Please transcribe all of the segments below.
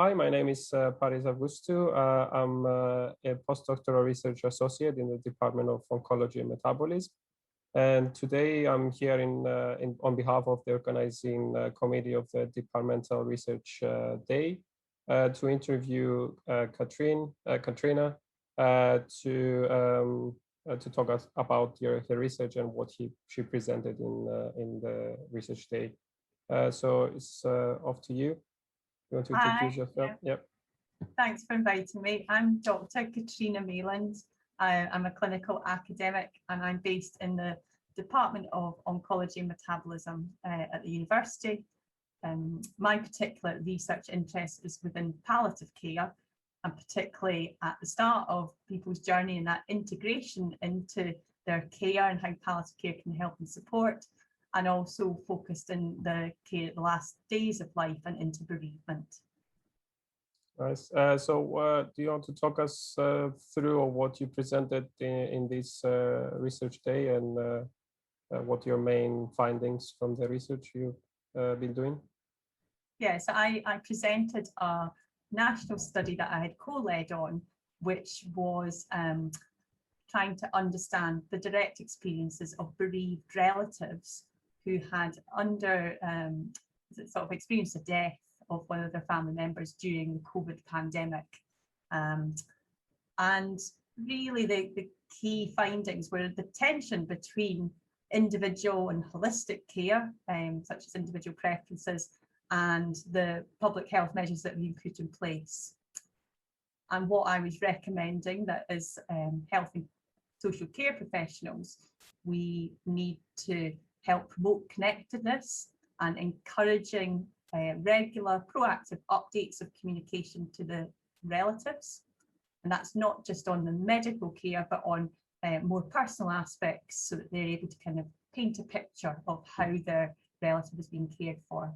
Hi, my name is Avgoustou. I'm a postdoctoral research associate in the Department of Oncology and Metabolism. And today I'm here on behalf of the organizing committee of the Departmental Research Day to interview Catriona to talk about her research and what she presented in the research day. So it's off to you. You want to introduce yourself? Yeah. Yep. Thanks for inviting me. I'm Dr. Catriona Mayland. I'm a clinical academic and I'm based in the Department of Oncology and Metabolism at the university. My particular research interest is within palliative care, and particularly at the start of people's journey and that integration into their care and how palliative care can help and support, and also focused in the care at the last days of life and into bereavement. Nice. So do you want to talk us through what you presented in this research day and what your main findings from the research you've been doing? Yes, I presented a national study that I had co-led on, which was trying to understand the direct experiences of bereaved relatives who had sort of experienced the death of one of their family members during the COVID pandemic. And really the key findings were the tension between individual and holistic care, such as individual preferences, and the public health measures that have been put in place. And what I was recommending that as health and social care professionals, we need to help promote connectedness and encouraging regular proactive updates of communication to the relatives. And that's not just on the medical care, but on more personal aspects, so that they're able to kind of paint a picture of how their relative is being cared for.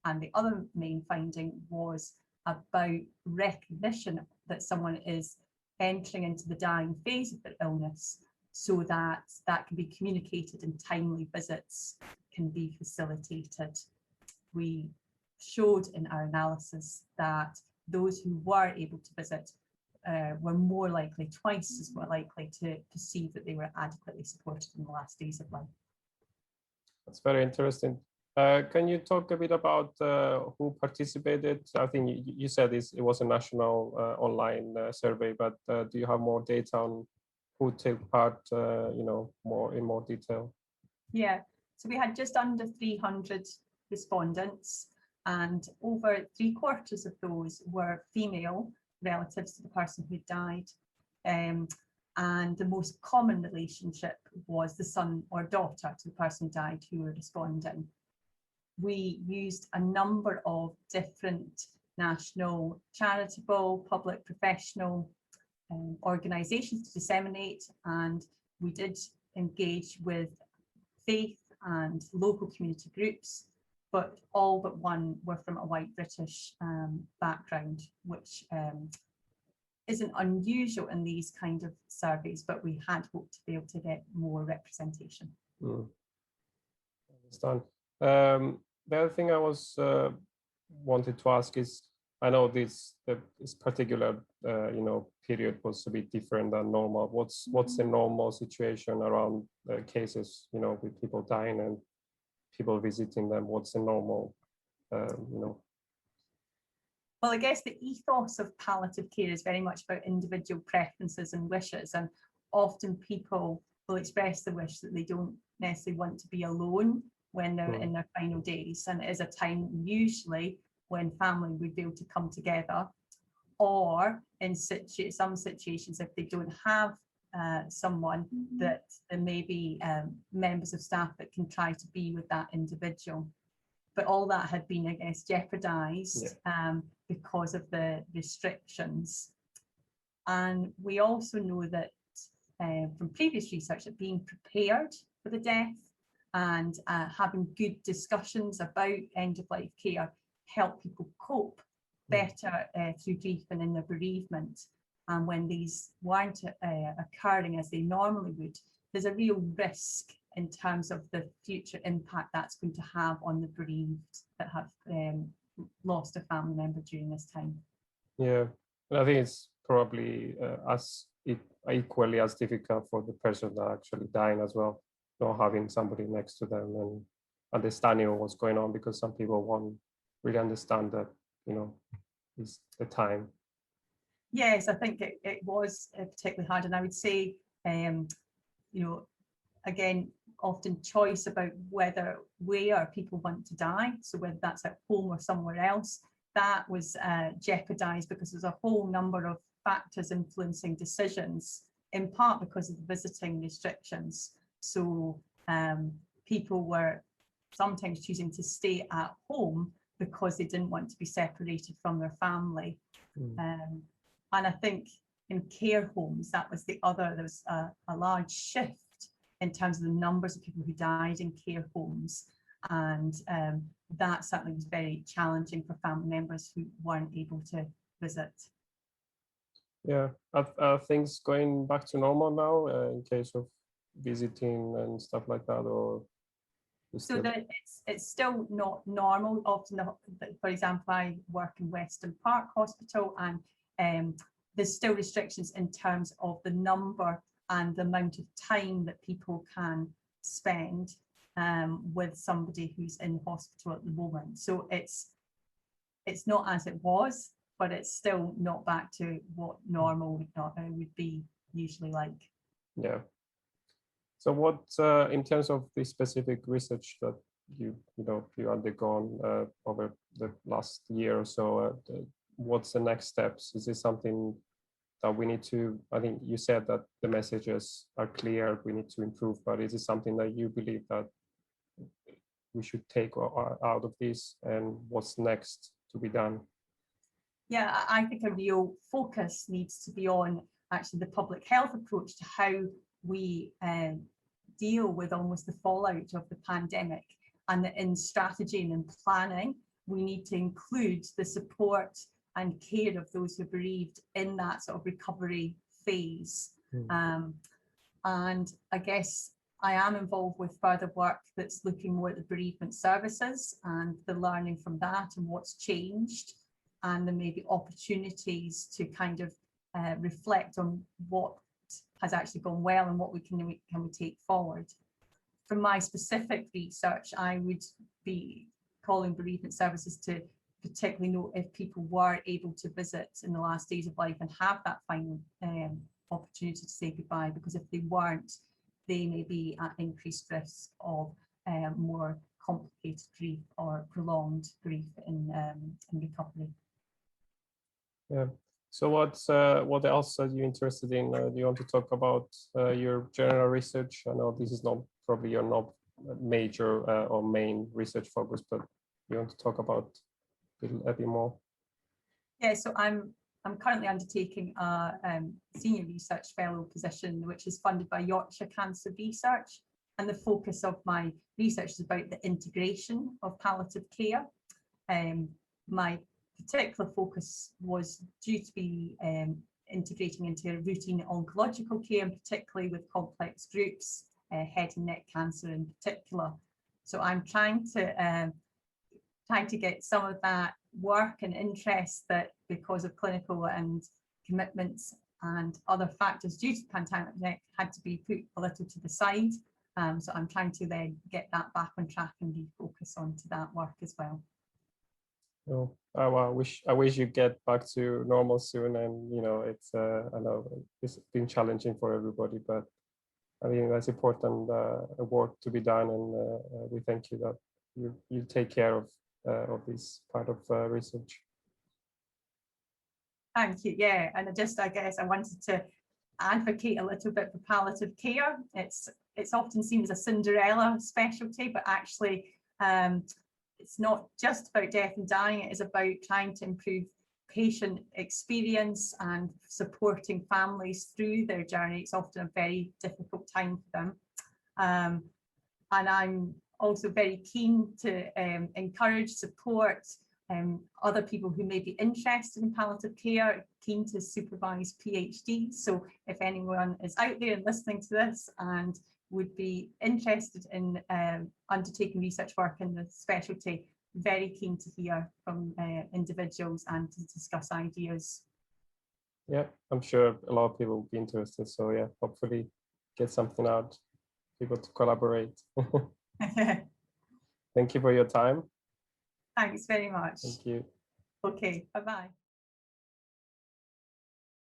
And the other main finding was about recognition that someone is entering into the dying phase of their illness, so that that can be communicated and timely visits can be facilitated. We showed in our analysis that those who were able to visit were more likely, twice as more likely, to perceive that they were adequately supported in the last days of life. That's very interesting. Can you talk a bit about who participated? I think you said it was a national online survey, but do you have more data on who took part, in more detail? Yeah, so we had just under 300 respondents, and over 3/4 of those were female relatives to the person who died. And the most common relationship was the son or daughter to the person who died who were responding. We used a number of different national, charitable, public, professional organisations to disseminate, and we did engage with faith and local community groups, but all but one were from a white British background, which isn't unusual in these kind of surveys, but we had hoped to be able to get more representation. Understand. The other thing I was wanted to ask is, I know this particular period was a bit different than normal. What's the normal situation around cases, with people dying and people visiting them? What's the normal, Well, I guess the ethos of palliative care is very much about individual preferences and wishes, and often people will express the wish that they don't necessarily want to be alone when they're in their final days, and it is a time usually when family would be able to come together, or in some situations, if they don't have someone, that there may be members of staff that can try to be with that individual. But all that had been, I guess, jeopardized because of the restrictions. And we also know that from previous research that being prepared for the death and having good discussions about end-of-life care help people cope better through grief and in their bereavement. And when these weren't occurring as they normally would, there's a real risk in terms of the future impact that's going to have on the bereaved that have lost a family member during this time. Yeah, and I think it's probably equally as difficult for the person that actually dying as well, not having somebody next to them and understanding what's going on, because some people won't really understand that, it's the time. Yes, I think it was particularly hard, and I would say, again, often choice about where people want to die, so whether that's at home or somewhere else, that was jeopardized because there's a whole number of factors influencing decisions, in part because of the visiting restrictions. So people were sometimes choosing to stay at home because they didn't want to be separated from their family. And I think in care homes, there was a large shift in terms of the numbers of people who died in care homes. And that certainly was very challenging for family members who weren't able to visit. Yeah, are things going back to normal now in case of visiting and stuff like that, or? So that it's still not normal. Often, for example, I work in Weston Park Hospital, and there's still restrictions in terms of the number and the amount of time that people can spend with somebody who's in hospital at the moment. So it's not as it was, but it's still not back to what normal would be usually like. Yeah. So what, in terms of the specific research that you undergone over the last year or so, what's the next steps? Is this something that we need to, I think you said that the messages are clear, we need to improve, but is it something that you believe that we should take out of this, and what's next to be done? Yeah, I think a real focus needs to be on actually the public health approach to how we deal with almost the fallout of the pandemic, and that in strategy and in planning, we need to include the support and care of those who are bereaved in that sort of recovery phase. And I guess I am involved with further work that's looking more at the bereavement services and the learning from that and what's changed, and there may be opportunities to kind of reflect on what has actually gone well and what can we take forward. From my specific research, I would be calling bereavement services to particularly note if people were able to visit in the last days of life and have that final opportunity to say goodbye, because if they weren't, they may be at increased risk of more complicated grief or prolonged grief in recovery. Yeah. So what else are you interested in? Do you want to talk about your general research? I know this is not probably your major or main research focus, but you want to talk about a bit more? Yeah, so I'm currently undertaking a senior research fellow position, which is funded by Yorkshire Cancer Research, and the focus of my research is about the integration of palliative care. My particular focus was due to be integrating into routine oncological care, and particularly with complex groups, head and neck cancer in particular. So I'm trying to get some of that work and interest that, because of clinical and commitments and other factors due to the pandemic, had to be put a little to the side. So I'm trying to then get that back on track and refocus onto that work as well. Oh, I wish you get back to normal soon, and it's I know it's been challenging for everybody, but I think that's important work to be done, and we thank you that you take care of this part of research. Thank you. Yeah, and I guess I wanted to advocate a little bit for palliative care. It's often seen as a Cinderella specialty, but actually it's not just about death and dying. It is about trying to improve patient experience and supporting families through their journey. It's often a very difficult time for them. And I'm also very keen to encourage, support other people who may be interested in palliative care, keen to supervise PhDs. So if anyone is out there and listening to this and would be interested in undertaking research work in the specialty, very keen to hear from individuals and to discuss ideas. Yeah, I'm sure a lot of people will be interested. So yeah, hopefully get something out, people to collaborate. Thank you for your time. Thanks very much. Thank you. Okay, bye-bye.